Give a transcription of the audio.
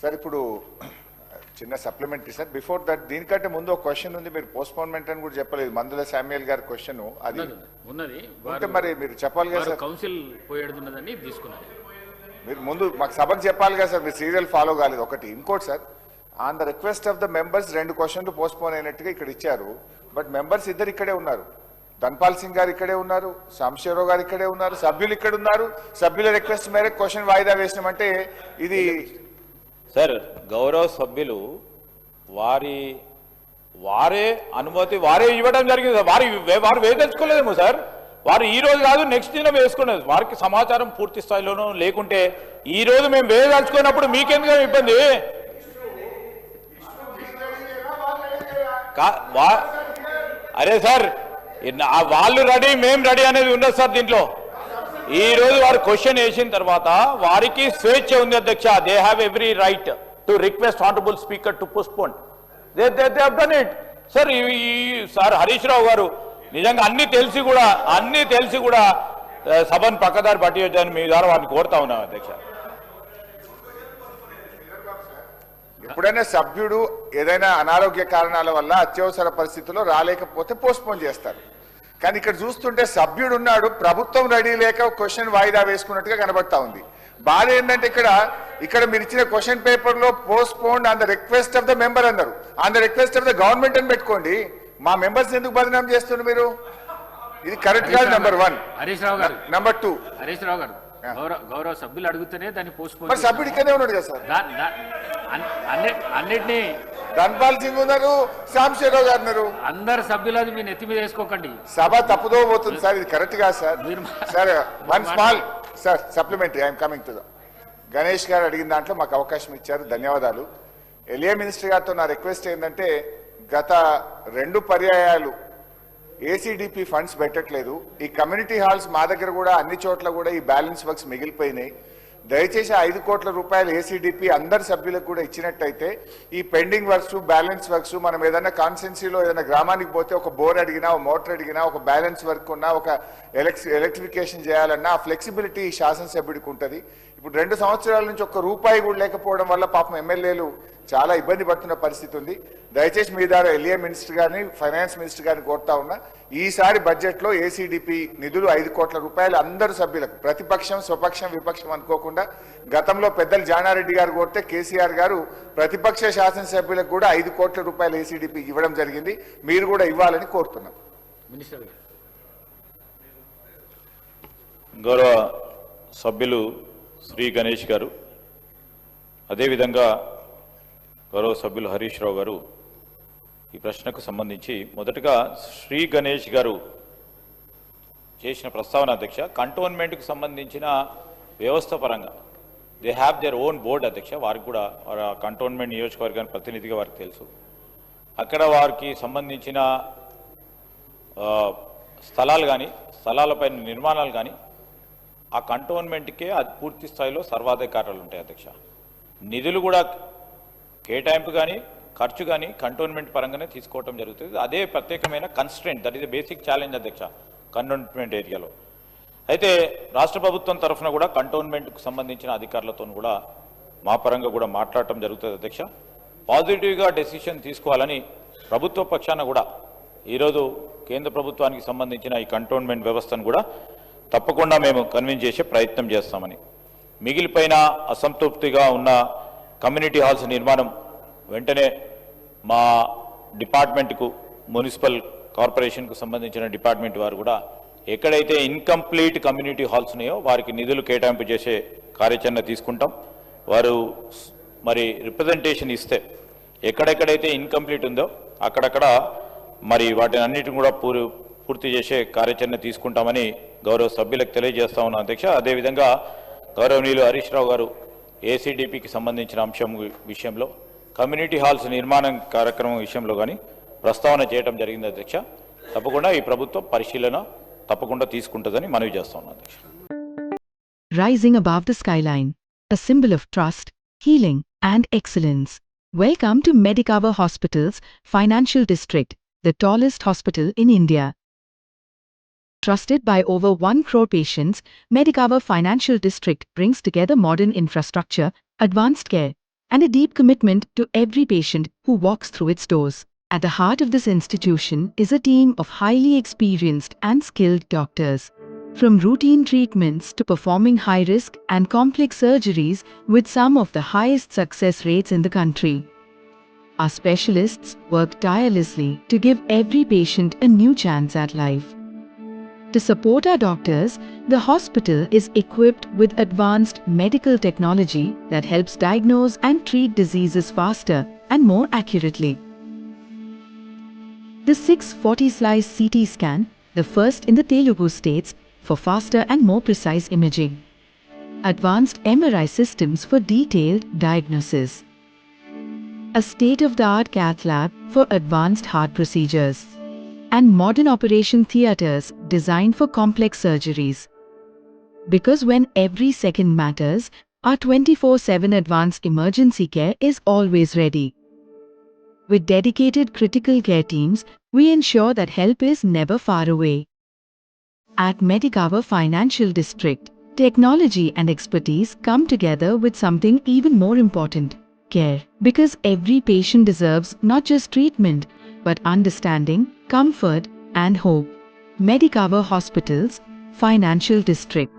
Sir ఇప్పుడు చిన్న supplementary sir, before that దీనికంటే ముందు ఒక క్వశ్చన్ ఉంది, మీరు పోస్ట్పోన్మెంట్ అని కూడా చెప్పలేదు. మందుల శామ్యుయల్ గారి క్వశ్చన్ అది ఉన్నది, ఉంటే మరి మీరు చెప్పాలి కదా సార్. కౌన్సిల్ పోయేడున్నదని తీసుకున్నారు. మీరు ముందు మాకు సభకు చెప్పాలి కదా సార్, మీరు సీరియల్ ఫాలో కాలేదు ఒకటి. ఇంకోటి sir, on the request of the members 2 క్వశ్చన్లు పోస్ట్పోన్ అయినట్టుగా ఇక్కడ ఇచ్చారు. బట్ మెంబర్స్ ఇద్దరు ఇక్కడే ఉన్నారు, ధన్పాల్ సింగ్ గారు ఇక్కడే ఉన్నారు, సాంబశివరావు గారు ఇక్కడే ఉన్నారు, సభ్యులు ఇక్కడ ఉన్నారు. సభ్యుల రిక్వెస్ట్ మేరకు క్వశ్చన్ వాయిదా వేసినామంటే ఇది సార్ గౌరవ సభ్యులు వారే అనుమతి వారే ఇవ్వడం జరిగింది సార్. వారు వేదలుచుకోలేదేమో సార్. వారు ఈ రోజు కాదు నెక్స్ట్ దినం వేసుకునేది. వారికి సమాచారం పూర్తి స్థాయిలోనూ లేకుంటే ఈ రోజు మేము వేదలుచుకున్నప్పుడు మీకెందుకు ఇబ్బంది? అరే సార్ వాళ్ళు రెడీ మేము రెడీ అనేది ఉండదు సార్. దీంట్లో ఈ రోజు వారు క్వశ్చన్ వేసిన తర్వాత వారికి స్వేచ్ఛ ఉంది అధ్యక్ష. They have every right to request honourable speaker to postpone. They have done it sir. Sir Harish Rao garu నిజంగా అన్ని తెలిసి కూడా సభను పక్కదారి పట్టించని మీ ద్వారా వారిని కోరుతా ఉన్నాం అధ్యక్ష. ఎప్పుడైనా సభ్యుడు ఏదైనా అనారోగ్య కారణాల వల్ల అత్యవసర పరిస్థితుల్లో రాలేకపోతే పోస్ట్పోన్ చేస్తారు. కానీ ఇక్కడ చూస్తుంటే సభ్యుడు ఉన్నాడు, ప్రభుత్వం రెడీ లేక క్వశ్చన్ వాయిదా వేసుకున్నట్టుగా కనబడతా ఉంది. బాధ ఏంటంటే ఇక్కడ మీరు ఇచ్చిన క్వశ్చన్ పేపర్ లో postponed on the request of the member అన్నారు. On the request of the government అని పెట్టుకోండి. మా మెంబర్స్ ఎందుకు బదనాం చేస్తున్నారు మీరు? ఇది కరెక్ట్ కాదు. నెంబర్ 1. హరీష్ రావు గారు. నెంబర్ 2 హరీష్ రావు గారు గౌరవ సభ్యులు అడిగితేనే దాన్ని పోస్ట్పోన్. మరి సభ్యుడు ఇక్కడే ఉన్నాడు కదా సార్. అన్నిటినీ ధన్పాల్ సింగ్ ఉన్నారు, సాంబశివరావు గారు ఉన్నారు. అందరు సభ్యులు అది మీ నెత్తి మీద వేసుకోకండి. సభ తప్పుదో పోతుంది సార్. ఇది కరెక్ట్ కాదు sir. Sir one small sir supplementary I'm coming to the Ganesh గారు అడిగిన దాంట్లో మాకు అవకాశం ఇచ్చారు, ధన్యవాదాలు. ఎల్ఏ మినిస్టర్ గారితో నా రిక్వెస్ట్ ఏంటంటే గత 2 పర్యాయాలు ఏసీడీపీ ఫండ్స్ పెట్టట్లేదు. ఈ కమ్యూనిటీ హాల్స్ మా దగ్గర కూడా అన్ని చోట్ల కూడా ఈ బ్యాలెన్స్ వర్క్స్ మిగిలిపోయినాయి. దయచేసి 5 కోట్ల రూపాయలు ఏసీడీపీ అందరి సభ్యులకు కూడా ఇచ్చినట్టయితే ఈ పెండింగ్ వర్క్స్ బ్యాలెన్స్ వర్క్స్ మనం ఏదైనా కాన్స్టెన్సీలో ఏదైనా గ్రామానికి పోతే ఒక బోర్ అడిగినా, ఒక మోటార్ అడిగినా, ఒక బ్యాలెన్స్ వర్క్ ఉన్నా, ఒక ఎలక్ట్రిఫికేషన్ చేయాలన్నా ఆ ఫ్లెక్సిబిలిటీ శాసనసభ్యుడికి ఉంటుంది. ఇప్పుడు 2 సంవత్సరాల నుంచి ఒక్క రూపాయి కూడా లేకపోవడం వల్ల పాపం ఎమ్మెల్యేలు చాలా ఇబ్బంది పడుతున్న పరిస్థితి ఉంది. దయచేసి మీ ద్వారా ఎల్ఏ మినిస్టర్ గారిని, ఫైనాన్స్ మినిస్టర్ గారిని కోరుతా ఉన్నా, ఈసారి బడ్జెట్లో ఏసీడీపీ నిధులు 5 కోట్ల రూపాయలు అందరు సభ్యులకు, ప్రతిపక్షం స్వపక్షం విపక్షం అనుకోకుండా, గతంలో పెద్దలు జానారెడ్డి గారు కోరితే కేసీఆర్ గారు ప్రతిపక్ష శాసనసభ్యులకు కూడా 5 కోట్ల రూపాయలు ఏసీడీపీ ఇవ్వడం జరిగింది. మీరు కూడా ఇవ్వాలని కోరుతున్నాం. మినిస్టర్ గారు. గౌరవ సభ్యులు శ్రీ గణేష్ గారు, అదేవిధంగా గౌరవ సభ్యులు హరీష్ రావు గారు ఈ ప్రశ్నకు సంబంధించి మొదటగా శ్రీ గణేష్ గారు చేసిన ప్రస్తావన అధ్యక్ష, కంటోన్మెంట్కు సంబంధించిన వ్యవస్థ పరంగా they have their own board అధ్యక్ష. వారికి కూడా కంటోన్మెంట్ నియోజకవర్గానికి ప్రతినిధిగా వారికి తెలుసు. అక్కడ వారికి సంబంధించిన స్థలాలు కానీ, స్థలాలపైన నిర్మాణాలు కానీ ఆ కంటోన్మెంట్కే అది పూర్తి స్థాయిలో సర్వాధికారాలు ఉంటాయి అధ్యక్ష. నిధులు కూడా కేటాయింపు కానీ ఖర్చు కానీ కంటోన్మెంట్ పరంగానే తీసుకోవడం జరుగుతుంది. అదే ప్రత్యేకమైన constraint, that is the basic challenge అధ్యక్ష కంటోన్మెంట్ ఏరియాలో. అయితే రాష్ట్ర ప్రభుత్వం తరఫున కూడా కంటోన్మెంట్కు సంబంధించిన అధికారులతో కూడా మా పరంగా కూడా మాట్లాడటం జరుగుతుంది అధ్యక్ష. పాజిటివ్గా డెసిషన్ తీసుకోవాలని ప్రభుత్వ పక్షాన కూడా ఈరోజు కేంద్ర ప్రభుత్వానికి సంబంధించిన ఈ కంటోన్మెంట్ వ్యవస్థను కూడా తప్పకుండా మేము కన్విన్స్ చేసే ప్రయత్నం చేస్తామని. మిగిలిపోయిన అసంతృప్తిగా ఉన్న కమ్యూనిటీ హాల్స్ నిర్మాణం వెంటనే మా డిపార్ట్మెంట్కు, మున్సిపల్ కార్పొరేషన్కు సంబంధించిన డిపార్ట్మెంట్ వారు కూడా ఎక్కడైతే ఇన్కంప్లీట్ కమ్యూనిటీ హాల్స్ ఉన్నాయో వారికి నిధులు కేటాయింపు చేసే కార్యాచరణ తీసుకుంటాం. వారు మరి రిప్రజెంటేషన్ ఇస్తే ఎక్కడెక్కడైతే ఇన్కంప్లీట్ ఉందో అక్కడక్కడ మరి వాటిని అన్నిటిని కూడా పూర్తి చేసే కార్యాచరణ తీసుకుంటామని గౌరవ సభ్యులకు తెలియజేస్తా ఉన్నాం అధ్యక్ష. అదేవిధంగా గౌరవనీయులు హరీష్ రావు గారు ఏసీడీపీకి సంబంధించిన అంశం విషయంలో, కమ్యూనిటీ హాల్స్ నిర్మాణం కార్యక్రమం విషయంలో కానీ ప్రస్తావన చేయడం జరిగింది అధ్యక్ష. తప్పకుండా ఈ ప్రభుత్వం పరిశీలన తప్పకుండా తీసుకుంటుందని మనవి చేస్తా ఉన్నాం అధ్యక్ష. Rising above the skyline, a symbol of trust, healing, and excellence. Welcome to Medicover Hospital's Financial District, the tallest hospital in India. Trusted by over 1 crore patients, Medicover Financial District brings together modern infrastructure, advanced care, and a deep commitment to every patient who walks through its doors. At the heart of this institution is a team of highly experienced and skilled doctors. From routine treatments to performing high-risk and complex surgeries with some of the highest success rates in the country. Our specialists work tirelessly to give every patient a new chance at life. To support our doctors, the hospital is equipped with advanced medical technology that helps diagnose and treat diseases faster and more accurately. The 640-slice CT scan, the first in the Telugu states, for faster and more precise imaging. Advanced MRI systems for detailed diagnosis. A state-of-the-art cath lab for advanced heart procedures. And modern operation theatres designed for complex surgeries. Because when every second matters, our 24/7 advanced emergency care is always ready. With dedicated critical care teams, we ensure that help is never far away. At Medicover Financial District, technology and expertise come together with something even more important: care. Because every patient deserves not just treatment, but understanding, comfort, and hope. Medicover Hospitals, Financial District.